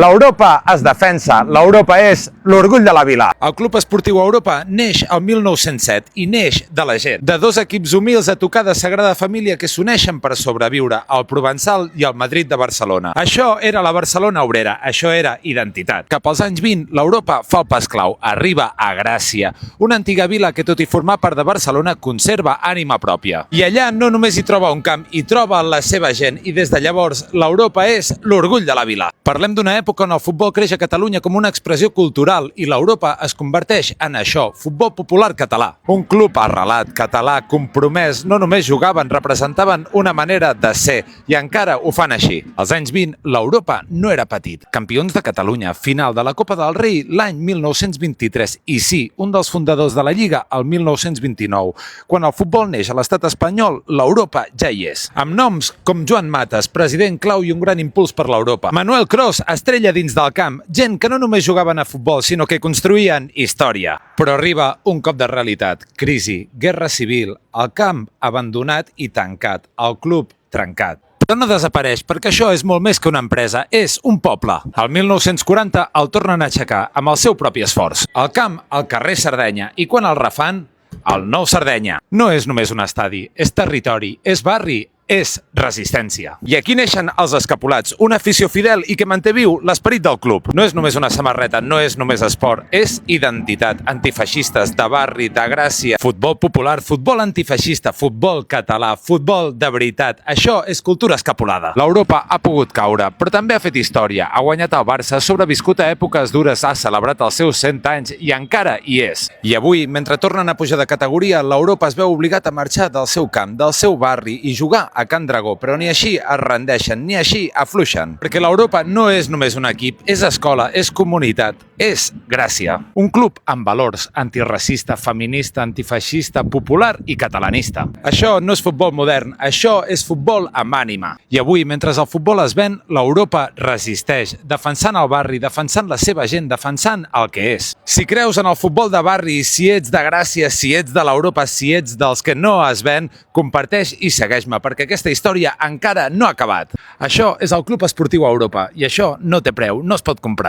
L'Europa es defensa, l'Europa és l'orgull de la vila. El Club Esportiu Europa neix el 1907 i neix de la gent, de dos equips humils a tocar de Sagrada Família que s'uneixen per sobreviure, el Provençal i el Madrid de Barcelona. Això era la Barcelona obrera, això era identitat. Cap als anys 20, l'Europa fa el pas clau, arriba a Gràcia, una antiga vila que, tot i formar part de Barcelona, conserva ànima pròpia. I allà no només hi troba un camp, hi troba la seva gent, i des de llavors l'Europa és l'orgull de la vila. Parlem d'una època on el futbol creix a Catalunya com una expressió cultural i l'Europa es converteix en això, futbol popular català. Un club arrelat, català, compromès, no només jugaven, representaven una manera de ser i encara ho fan així. Als anys 20, l'Europa no era petit. Campions de Catalunya, final de la Copa del Rei l'any 1923 i sí, un dels fundadors de la Lliga el 1929. Quan el futbol neix a l'estat espanyol, l'Europa ja hi és. Amb noms com Joan Mates, president clau i un gran impuls per l'Europa. Manuel Cros, estrella dins del camp, gent que no només jugaven a futbol, sinó que construïen història. Però arriba un cop de realitat, crisi, guerra civil, el camp abandonat i tancat, el club trencat. Però no desapareix, perquè això és molt més que una empresa, és un poble. El 1940 el tornen a aixecar amb el seu propi esforç. El camp, al carrer Sardenya, i quan el refan, el nou Sardenya. No és només un estadi, és territori, és barri, és resistència. I aquí neixen els escapulats, una afició fidel i que manté viu l'esperit del club. No és només una samarreta, no és només esport, és identitat. Antifeixistes de barri, de Gràcia, futbol popular, futbol antifeixista, futbol català, futbol de veritat. Això és cultura escapulada. L'Europa ha pogut caure, però també ha fet història. Ha guanyat el Barça, ha sobreviscut a èpoques dures, ha celebrat els seus 100 anys i encara hi és. I avui, mentre tornen a pujar de categoria, l'Europa es veu obligat a marxar del seu camp, del seu barri i jugar a Can Dragó, però ni així es rendeixen, ni així afluixen. Perquè l'Europa no és només un equip, és escola, és comunitat, és Gràcia. Un club amb valors, antiracista, feminista, antifeixista, popular i catalanista. Això no és futbol modern, això és futbol amb ànima. I avui, mentre el futbol es ven, l'Europa resisteix, defensant el barri, defensant la seva gent, defensant el que és. Si creus en el futbol de barri, si ets de Gràcia, si ets de l'Europa, si ets dels que no es ven, comparteix i segueix-me, perquè aquesta història encara no ha acabat. Això és el Club Esportiu Europa i això no té preu, no es pot comprar.